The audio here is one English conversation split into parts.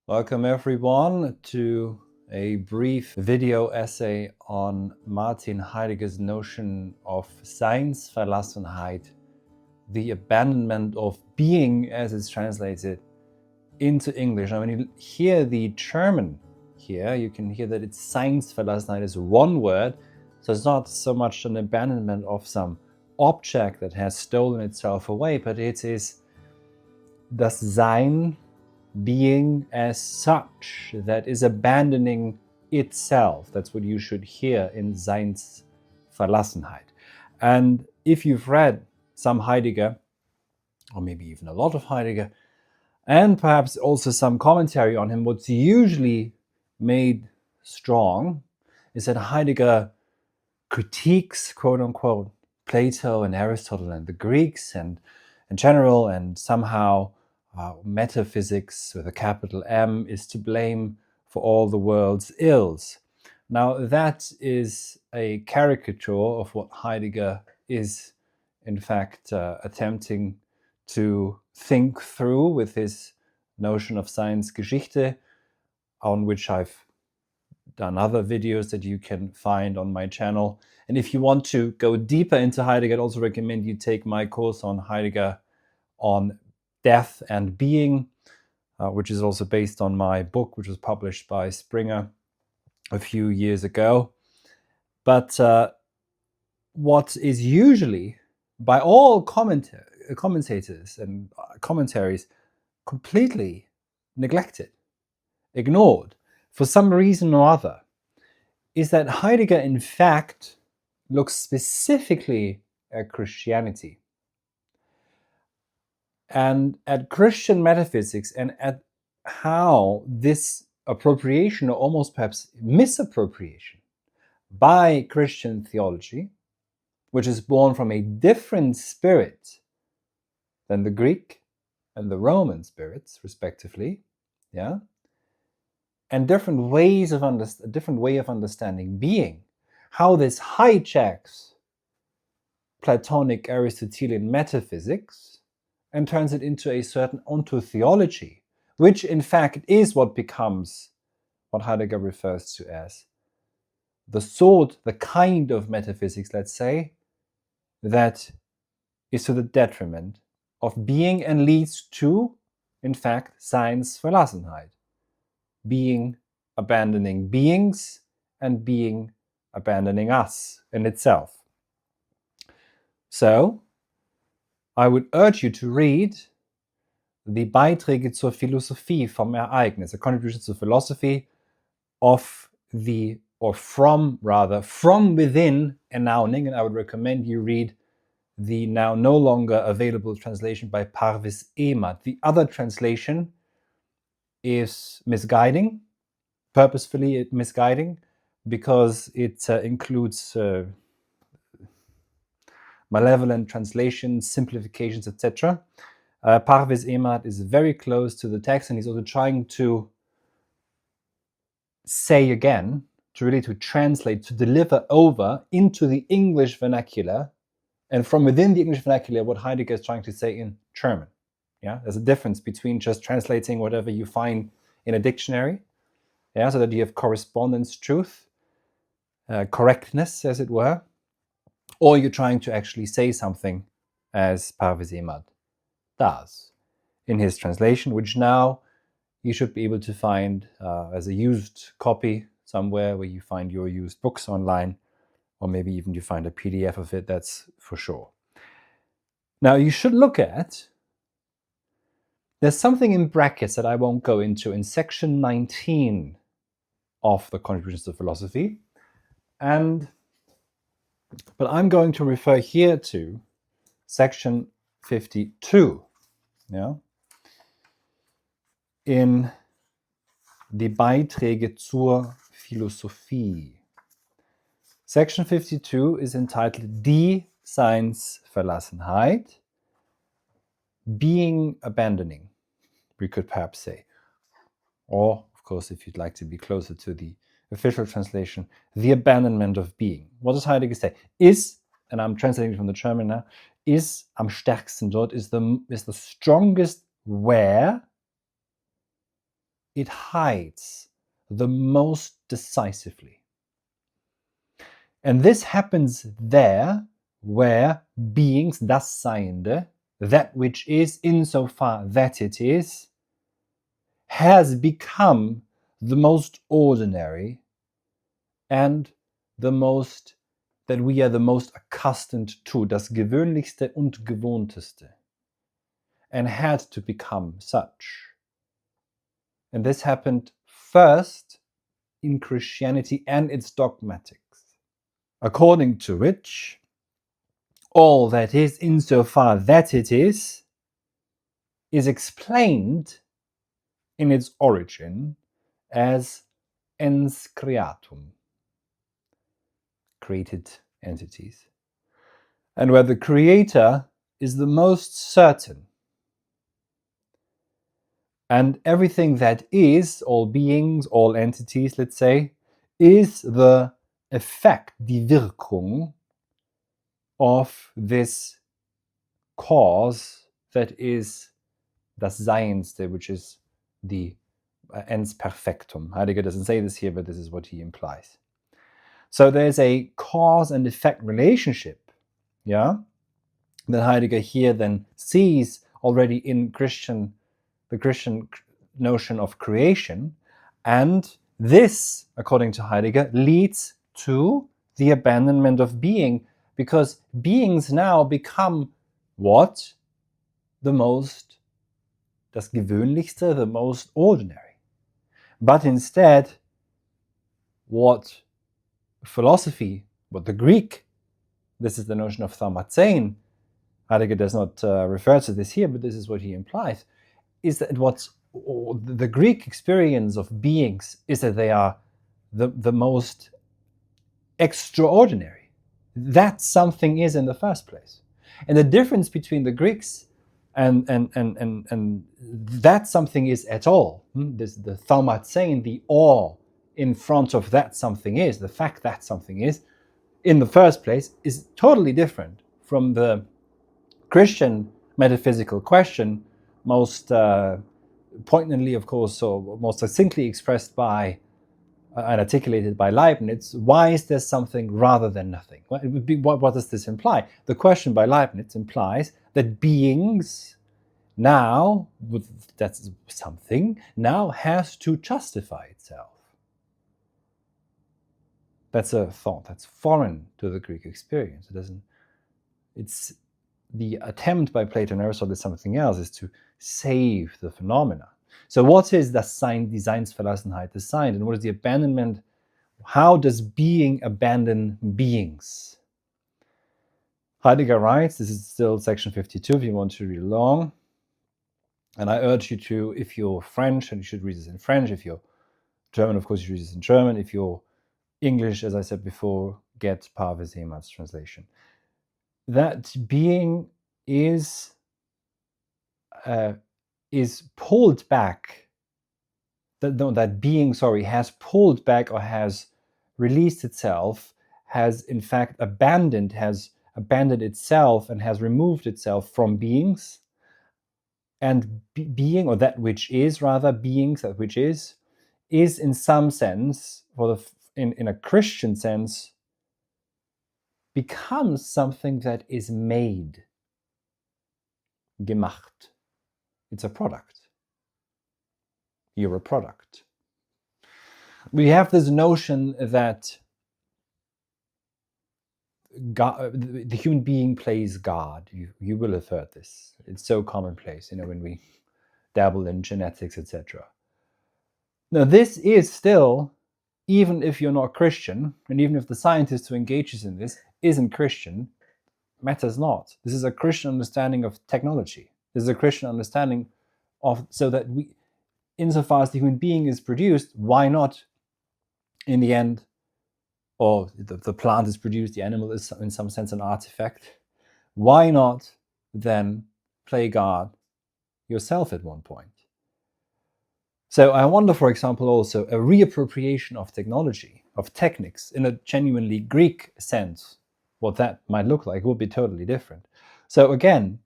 Welcome everyone to a brief video essay on Martin Heidegger's notion of Seinsverlassenheit, the abandonment of being as it's translated into English. Now when you hear the German here, you can hear that it's Seinsverlassenheit is one word, so it's not so much an abandonment of some object that has stolen itself away, but it is das Sein, being as such, that is abandoning itself. That's what you should hear in Seinsverlassenheit. And if you've read some Heidegger, or maybe even a lot of Heidegger, and perhaps also some commentary on him, what's usually made strong is that Heidegger critiques, quote unquote, Plato and Aristotle and the Greeks and in general, and somehow metaphysics with a capital M is to blame for all the world's ills. Now that is a caricature of what Heidegger is in fact attempting to think through with his notion of Seinsgeschichte, on which I've done other videos that you can find on my channel. And if you want to go deeper into Heidegger, I'd also recommend you take my course on Heidegger on Death and Being, which is also based on my book, which was published by Springer a few years ago. But what is usually, by all commentators and commentaries, completely neglected, ignored, for some reason or other, is that Heidegger, in fact, looks specifically at Christianity and at Christian metaphysics, and at how this appropriation, or almost perhaps misappropriation, by Christian theology, which is born from a different spirit than the Greek and the Roman spirits, respectively, and different way of understanding being, how this hijacks Platonic Aristotelian metaphysics and turns it into a certain ontotheology, which in fact is what becomes what Heidegger refers to as the sort, the kind of metaphysics, let's say, that is to the detriment of being and leads to, in fact, Seinsverlassenheit, being abandoning beings and being abandoning us in itself. So, I would urge you to read the Beiträge zur Philosophie vom Ereignis, a contribution to philosophy of the, or from within announcing, and I would recommend you read the now no longer available translation by Parvis Emad. The other translation is misguiding, purposefully misguiding, because it includes malevolent translations, simplifications, etc. Parvis Emad is very close to the text, and he's also trying to say again, to translate, to deliver over into the English vernacular, and from within the English vernacular, what Heidegger is trying to say in German. There's a difference between just translating whatever you find in a dictionary, so that you have correspondence truth, correctness, as it were, or you're trying to actually say something as Parvis Emad does in his translation, which now you should be able to find as a used copy somewhere where you find your used books online, or maybe even you find a PDF of it, that's for sure. Now you should look at, there's something in brackets that I won't go into in section 19 of the Contributions to Philosophy, but I'm going to refer here to section 52, in die Beiträge zur Philosophie. Section 52 is entitled Die Seinsverlassenheit, being abandoning, we could perhaps say. Or, of course, if you'd like to be closer to the official translation, the abandonment of being. What does Heidegger say? Is, and I'm translating from the German now, is am stärksten dort, is the strongest where it hides the most decisively. And this happens there where beings, das Seiende, that which is insofar that it is, has become the most ordinary and the most, that we are the most accustomed to, das Gewöhnlichste und Gewohnteste, and had to become such. And this happened first in Christianity and its dogmatics, according to which all that is insofar that it is explained in its origin as ens creatum, created entities, and where the creator is the most certain. And everything that is, all beings, all entities, let's say, is the effect, die Wirkung, of this cause that is das Seiendste, which is the ens perfectum. Heidegger doesn't say this here, but this is what he implies. So there's a cause and effect relationship, yeah, that Heidegger here then sees already in the Christian notion of creation, and this, according to Heidegger, leads to the abandonment of being, because beings now become what? The most, das Gewöhnlichste, the most ordinary. But instead, what philosophy, what the Greek, this is the notion of thaumazein, Heidegger does not refer to this here, but this is what he implies, is that what's the Greek experience of beings is that they are the most extraordinary. That something is in the first place. And the difference between the Greeks and that something is at all, this, the thaumazein, the awe in front of that something is, the fact that something is, in the first place, is totally different from the Christian metaphysical question, most poignantly, of course, or most succinctly expressed by and articulated by Leibniz. Why is there something rather than nothing? What does this imply? The question by Leibniz implies that beings now, that's something, now has to justify itself. That's a thought that's foreign to the Greek experience. It's the attempt by Plato and Aristotle is something else, is to save the phenomena. So what is das Sein, die Seinsverlassenheit, the sign, and what is the abandonment? How does being abandon beings? Heidegger writes, this is still section 52 if you want to read along, and I urge you to, if you're French, and you should read this in French, if you're German, of course you read this in German, if you're English, as I said before, get Pavel Seeman's translation. That being is pulled back, that being, has pulled back or has released itself, has in fact abandoned itself and has removed itself from beings. And being, or that which is, rather, beings, that which is in some sense, in a Christian sense, becomes something that is made, gemacht. It's a product. You're a product. We have this notion that God, the human being plays God. You will have heard this. It's so commonplace, when we dabble in genetics, etc. Now, this is still, even if you're not Christian, and even if the scientist who engages in this isn't Christian, matters not. This is a Christian understanding of technology. This is a Christian understanding of, so that we, insofar as the human being is produced, why not, in the end, or the plant is produced, the animal is in some sense an artifact, why not then play God yourself at one point? So I wonder, for example, also a reappropriation of technology, of techniques, in a genuinely Greek sense, what that might look like would be totally different. So again,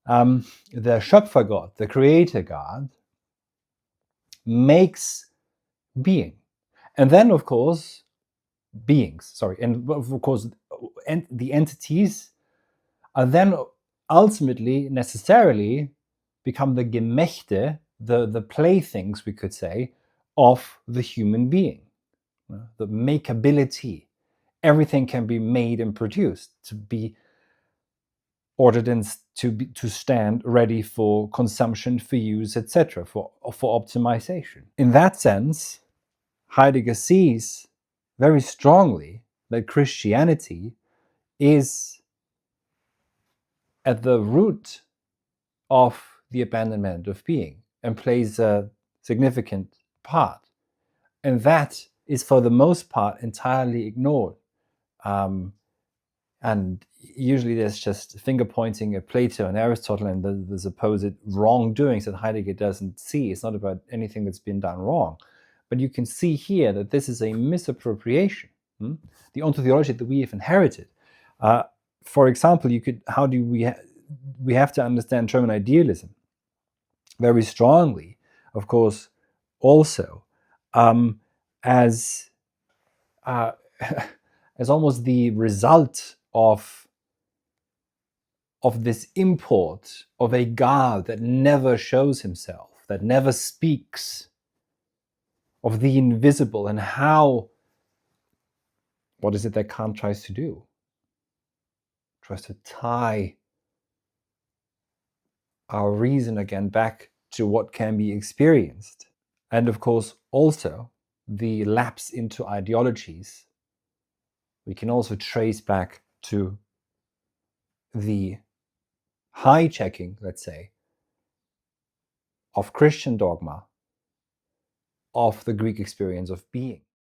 the Schöpfergott, the Creator God, makes being. And then, of course, and of course, the entities are then ultimately, necessarily, become the Gemächte, the playthings, we could say, of the human being, the makeability. Everything can be made and produced to be ordered and to stand ready for consumption, for use, etc., for optimization. In that sense, Heidegger sees very strongly that Christianity is at the root of the abandonment of being and plays a significant part. And that is, for the most part, entirely ignored. And usually there's just finger pointing at Plato and Aristotle and the supposed wrongdoings that Heidegger doesn't see. It's not about anything that's been done wrong. But you can see here that this is a misappropriation. The ontology that we have inherited. For example, we have to understand German idealism very strongly, of course, also as as almost the result of this import of a God that never shows himself, that never speaks, of the invisible, and how, what is it that Kant tries to do? Tries to tie our reason again back to what can be experienced. And of course, also the lapse into ideologies we can also trace back to the hijacking, let's say, of Christian dogma of the Greek experience of being.